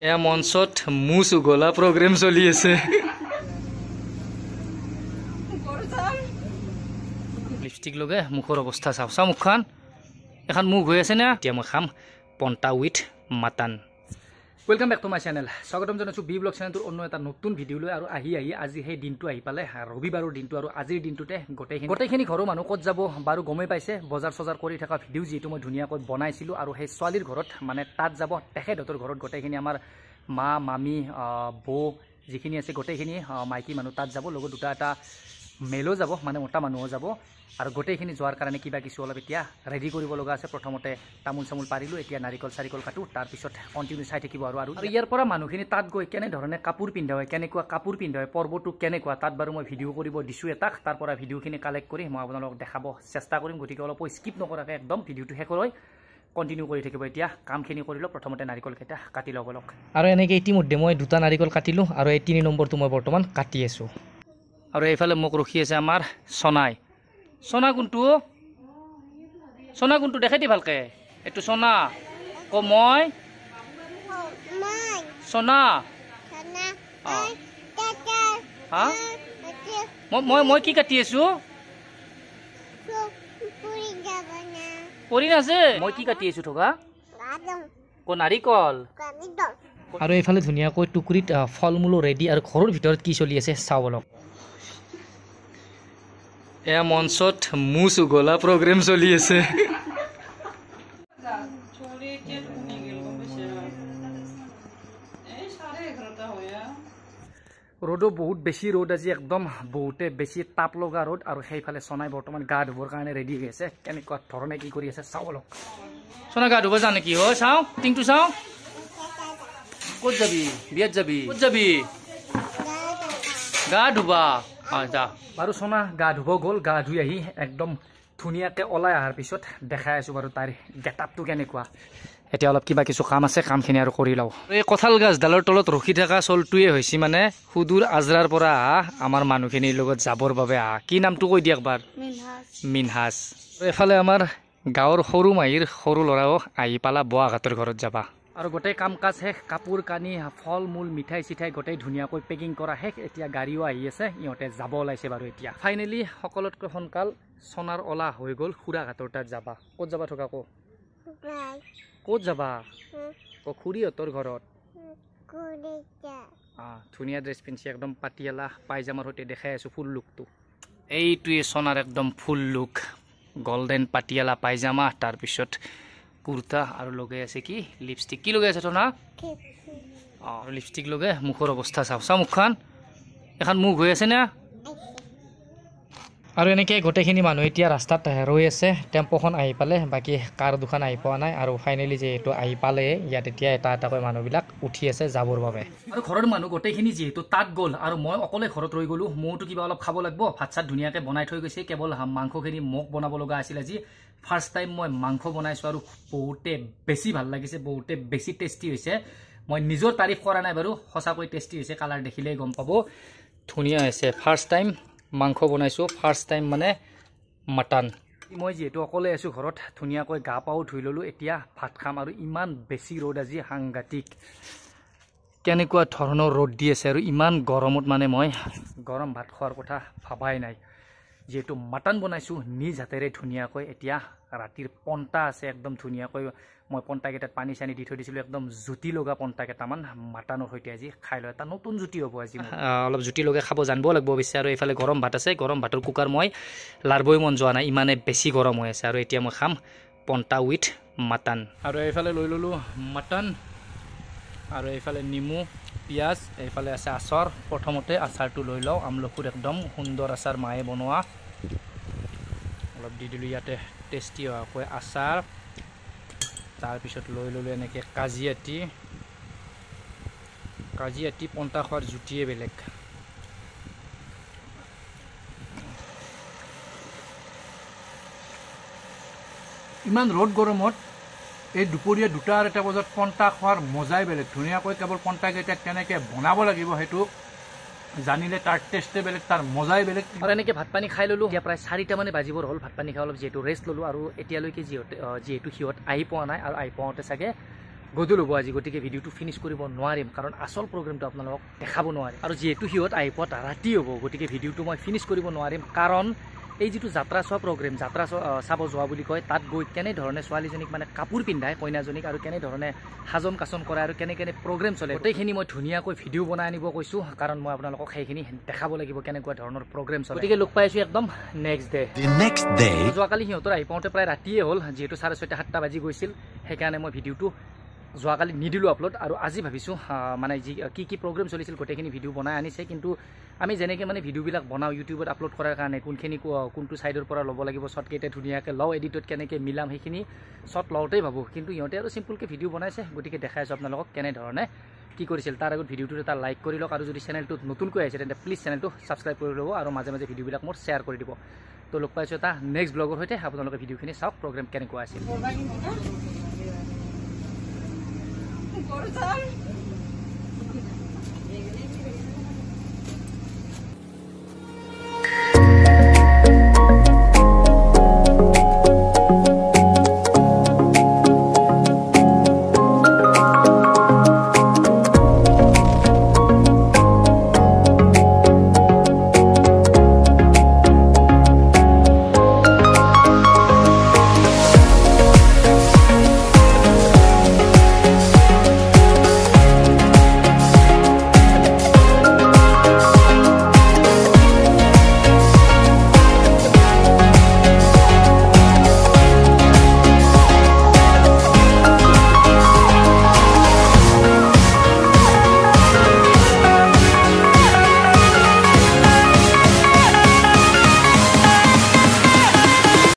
এয়া মঞ্চত মুছ উগলা প্ৰগ্ৰেম চলি আছে। লিপষ্টিক লগে মুখৰ অৱস্থা চাওঁ চাওঁ মুখখন এখন মুখ হৈ আছে না। এতিয়া মই খাম পন্তা with mutton. Welcome back to my channel. স্বাগতম জনাইছোঁ বি ব্লগ চেনেলটোৰ অন্য এটা নতুন ভিডিঅ' লৈ। আৰু আহি আজি সেই দিনটো আহি পালে, ৰবিবাৰৰ দিনটো। আৰু আজিৰ দিনটোতে গোটেইখিনি ঘৰৰ মানুহ ক'ত যাব বাৰু গমেই পাইছে। বজাৰ চজাৰ কৰি থকা ভিডিঅ' যিহেতু মই ধুনীয়াকৈ বনাইছিলোঁ। আৰু সেই ছোৱালীৰ ঘৰত মানে তাত যাব, তেখেতহঁতৰ ঘৰত গোটেইখিনি আমাৰ মা মামী বৌ যিখিনি আছে গোটেইখিনি মাইকী মানুহ তাত যাব। লগত দুটা এটা মেলো যাব, মানে মতা মানুহো যাব। আৰু গোটেইখিনি যোৱাৰ কাৰণে কিবা কিছু অলপ এতিয়া ৰেডি কৰিব লগা আছে। প্ৰথমতে তামোল চামোল পাৰিলোঁ, এতিয়া নাৰিকল চাৰিকল কাটো, তাৰপিছত কণ্টিনিউ চাই থাকিব। আৰু ইয়াৰ পৰা মানুহখিনি তাত গৈ কেনেধৰণে কাপোৰ পিন্ধা হয়, কেনেকুৱা কাপোৰ পিন্ধা হয়, পৰ্বটো কেনেকুৱা, তাত বাৰু মই ভিডিঅ' কৰিব দিছোঁ এটাক। তাৰ পৰা ভিডিঅ'খিনি কালেক্ট কৰি মই আপোনালোকক দেখাব চেষ্টা কৰিম। গতিকে অলপ স্কিপ নকৰাকৈ একদম ভিডিঅ'টো শেষলৈ কণ্টিনিউ কৰি থাকিব। এতিয়া কামখিনি কৰি লওক, প্ৰথমতে নাৰিকলকেইটা কাটি ল'ব লওক। আৰু এনেকৈ ইতিমধ্যে মই দুটা নাৰিকল কাটিলোঁ, আৰু এই 3 নম্বৰটো মই বৰ্তমান কাটি আছোঁ। আৰু এইফালে মোক ৰখি আছে আমাৰ সোণাই। সোণা কোনটো? সোণা কোনটো দেখাই দি ভালকে। এইটো সোণা ক মই সোণা মই কি কাটি আছো? পৰি আছে। মই কি কাটি আছো থকা ক নাৰিকল। আৰু এইফালে ধুনীয়াকৈ টুকুৰিত ফল মূলো ৰেডি। আৰু ঘৰৰ ভিতৰত কি চলি আছে চাওঁ অলপ। এয়া মঞ্চত মুছ উগলা প্ৰগ্ৰেম চলি আছে। ৰ'দো বহুত বেছি ৰ'দ আজি, একদম বহুতে বেছি তাপ লগা ৰ'দ। আৰু সেইফালে সোণাই বৰ্তমান গা ধুবৰ কাৰণে ৰেডি হৈ আছে। কেনেকুৱা ধৰণে কি কৰি আছে চাওঁ অলপ। সোণা গা ধুব যা নেকি? হয় চাওঁ, টিংটো চাওঁ। ক'ত যাবি? বিয়াত যাবি? ক'ত যাবি? গা ধুবা? হয় যা। বাৰু সোণা গা ধুব গ'ল। গা ধুই আহি একদম ধুনীয়াকৈ ওলাই অহাৰ পিছত দেখাই আছোঁ বাৰু তাৰ গেটআপটো কেনেকুৱা। এতিয়া অলপ কিবা কিছু কাম আছে, কামখিনি আৰু কৰি লওঁ। এই কঁঠাল গাছডালৰ তলত ৰখি থকা চলটোৱে হৈছে মানে সুদূৰ আজৰাৰ পৰা আমাৰ মানুহখিনিৰ লগত যাবৰ বাবে কি নামটো কৈ দিয়ক বাৰ? মিনহাজ। এইফালে আমাৰ গাঁৱৰ সৰু মাহীৰ সৰু ল'ৰাও আহি পালা বোৱাঘাটৰ ঘৰত যাবা। আৰু গোটেই কাম কাজ শেষ, কাপোৰ কানি ফল মূল মিঠাই চিঠাই গোটেই ধুনীয়াকৈ পেকিং কৰা শেষ। এতিয়া গাড়ীও আহি আছে, ইহঁতে যাব ওলাইছে বাৰু। এতিয়া ফাইনেলি সকলোতকৈ সোনকাল সোণাৰ ওলা হৈ গ'ল খুৰাঘাটৰ তাত যাবা। ক'ত যাবা থকা কো? ক'ত যাবা ক? খুৰীহঁতৰ ঘৰত। ধুনীয়া ড্ৰেছ পিন্ধি একদম পাটিয়ালা পাইজামাৰ সৈতে দেখাই আছোঁ ফুল লুকটো। এইটোৱে সোণাৰ একদম ফুল লুক। গল্ডেন পাটিয়ালা পাইজামা, তাৰপিছত কুৰ্তা, আৰু লগাই আছে কি লিপষ্টিক। কি লগাই আছে তোনা? আৰু লিপষ্টিক লগাই মুখৰ অৱস্থা চাওঁ চাওঁ মুখখন এখন মুখ হৈ আছে না। আৰু এনেকৈ গোটেইখিনি মানুহ এতিয়া ৰাস্তাত ৰৈ আছে। টেম্পোখন আহি পালে, বাকী কাৰ দুখন আহি পোৱা নাই। আৰু ফাইনেলি যিহেতু আহি পালে ইয়াত, এতিয়া এটা এটাকৈ মানুহবিলাক উঠি আছে যাবৰ বাবে। আৰু ঘৰৰ মানুহ গোটেইখিনি যিহেতু তাত গ'ল, আৰু মই অকলে ঘৰত ৰৈ গ'লোঁ। মইতো কিবা অলপ খাব লাগিব। ভাত চাত ধুনীয়াকৈ বনাই থৈ গৈছে, কেৱল মাংসখিনি মোক বনাব লগা আছিল আজি। ফাৰ্ষ্ট টাইম মই মাংস বনাইছোঁ, আৰু বহুতে বেছি ভাল লাগিছে, বহুতে বেছি টেষ্টি হৈছে। মই নিজৰ তাৰিফ কৰা নাই বাৰু, সঁচাকৈ টেষ্টি হৈছে। কালাৰ দেখিলেই গম পাব, ধুনীয়া হৈছে। ফাৰ্ষ্ট টাইম মাংস বনাইছোঁ, ফাৰ্ষ্ট টাইম মানে মাটন। মই যিহেতু অকলে আছোঁ ঘৰত, ধুনীয়াকৈ গা পাও ধুই ল'লোঁ। এতিয়া ভাত খাম। আৰু ইমান বেছি ৰ'দ আজি, সাংঘাতিক কেনেকুৱা ধৰণৰ ৰ'দ দি আছে। আৰু ইমান গৰমত মানে মই গৰম ভাত খোৱাৰ কথা ভাবাই নাই। যিহেতু মাটন বনাইছোঁ নিজ হাতেৰে ধুনীয়াকৈ। এতিয়া ৰাতিৰ পন্তা আছে, একদম ধুনীয়াকৈ মই পন্তাকেইটাত পানী চানী দি থৈ দিছিলোঁ। একদম জুতি লগা পন্তা কেইটামান মাটনৰ সৈতে আজি খাই লওঁ। এটা নতুন জুতি হ'ব আজি। অলপ জুতি লগাই খাব জানিব লাগিব অৱশ্যে। আৰু এইফালে গৰম ভাত আছে, গৰম ভাতৰ কুকাৰ মই লাৰিবই মন যোৱা নাই, ইমানে বেছি গৰম হৈ আছে। আৰু এতিয়া মই খাম পন্তা উইথ মাটন। আৰু এইফালে লৈ ল'লোঁ মাটন, আৰু এইফালে নেমু পিঁয়াজ, এইফালে আছে আচাৰ। প্ৰথমতে আচাৰটো লৈ লওঁ, আমলখিৰ একদম সুন্দৰ আচাৰ, মায়ে বনোৱা। অলপ দি দিলোঁ ইয়াতে টেষ্টি হোৱাকৈ আচাৰ। তাৰপিছত লৈ ল'লোঁ এনেকৈ কাজিয়াতি। কাজিয়াতি পন্তা খোৱাৰ জুতিয়ে বেলেগ। ইমান ৰ'দ গৰমত এই দুপৰীয়া 2-2:30 বজাত পন্তা খোৱাৰ মজাই বেলেগ। ধুনীয়াকৈ কেৱল পন্তাকেইটাক কেনেকৈ বনাব লাগিব সেইটো জানিলে তাৰ টেষ্টে বেলেগ, তাৰ মজাই বেলেগ। আৰু এনেকৈ ভাত পানী খাই ল'লোঁ। এতিয়া প্ৰায় 4টা মানে বাজিবৰ হ'ল। ভাত পানী খাই অলপ যিহেতু ৰেষ্ট ল'লোঁ। আৰু এতিয়ালৈকে যিহেতু সিহঁত আহি পোৱা নাই, আৰু আহি পাওঁতে চাগে গধূলি হ'ব আজি গতিকে ভিডিঅ'টো ফিনিছ কৰিব নোৱাৰিম কাৰণ আচল প্ৰগ্ৰেমটো আপোনালোকক দেখাব নোৱাৰিম আৰু যিহেতু সিহঁত আহি পোৱা ৰাতি হ'ব গতিকে ভিডিঅ'টো মই ফিনিছ কৰিব নোৱাৰিম কাৰণ এই যিটো যাত্ৰা চোৱা প্ৰগ্ৰেম যাত্ৰা চাব যোৱা বুলি কয় তাত গৈ কেনেধৰণে ছোৱালীজনীক মানে কাপোৰ পিন্ধায় কইনাজনীক আৰু কেনেধৰণে সাজন কাচন কৰে আৰু কেনে প্ৰগ্ৰেম চলে গোটেইখিনি মই ধুনীয়াকৈ ভিডিঅ' বনাই আনিব কৈছোঁ কাৰণ মই আপোনালোকক সেইখিনি দেখাব লাগিব কেনেকুৱা ধৰণৰ প্ৰগ্ৰেম চলে গতিকে লগ পাইছোঁ একদম নেক্সট ডে যোৱাকালি সিহঁতৰ আহি পাওঁতে প্ৰায় ৰাতিয়ে হ'ল যিহেতু 6:30 7টা বাজি গৈছিল সেইকাৰণে মই ভিডিঅ'টো যোৱাকালি নিদিলোঁ আপলোড আৰু আজি ভাবিছোঁ মানে যি কি প্ৰগ্ৰেম চলিছিল গোটেইখিনি ভিডিঅ' বনাই আনিছে কিন্তু আমি যেনেকৈ মানে ভিডিঅ'বিলাক বনাওঁ ইউটিউবত আপলোড কৰাৰ কাৰণে কোনটো ছাইডৰ পৰা ল'ব লাগিব শ্বৰ্টকেইটা ধুনীয়াকৈ লওঁ এডিটত কেনেকৈ মিলাম সেইখিনি শ্বৰ্ট লওঁতেই ভাবোঁ কিন্তু সিহঁতে আৰু চিম্পলকৈ ভিডিঅ' বনাইছে গতিকে দেখাই আছোঁ আপোনালোকক কেনেধৰণে কি কৰিছিল তাৰ আগত ভিডিঅ'টোত এটা লাইক কৰি লওক আৰু যদি চেনেলটোত নতুনকৈ আহিছে তেন্তে প্লিজ চেনেলটো ছাবস্ক্ৰাইব কৰি ল'ব আৰু মাজে মাজে ভিডিঅ'বিলাক মোৰ শ্বেয়াৰ কৰি দিব তো লগ পাইছোঁ এটা নেক্সট ব্লগৰ সৈতে আপোনালোকে ভিডিঅ'খিনি চাওক প্ৰগ্ৰেম কেনেকুৱা আছিল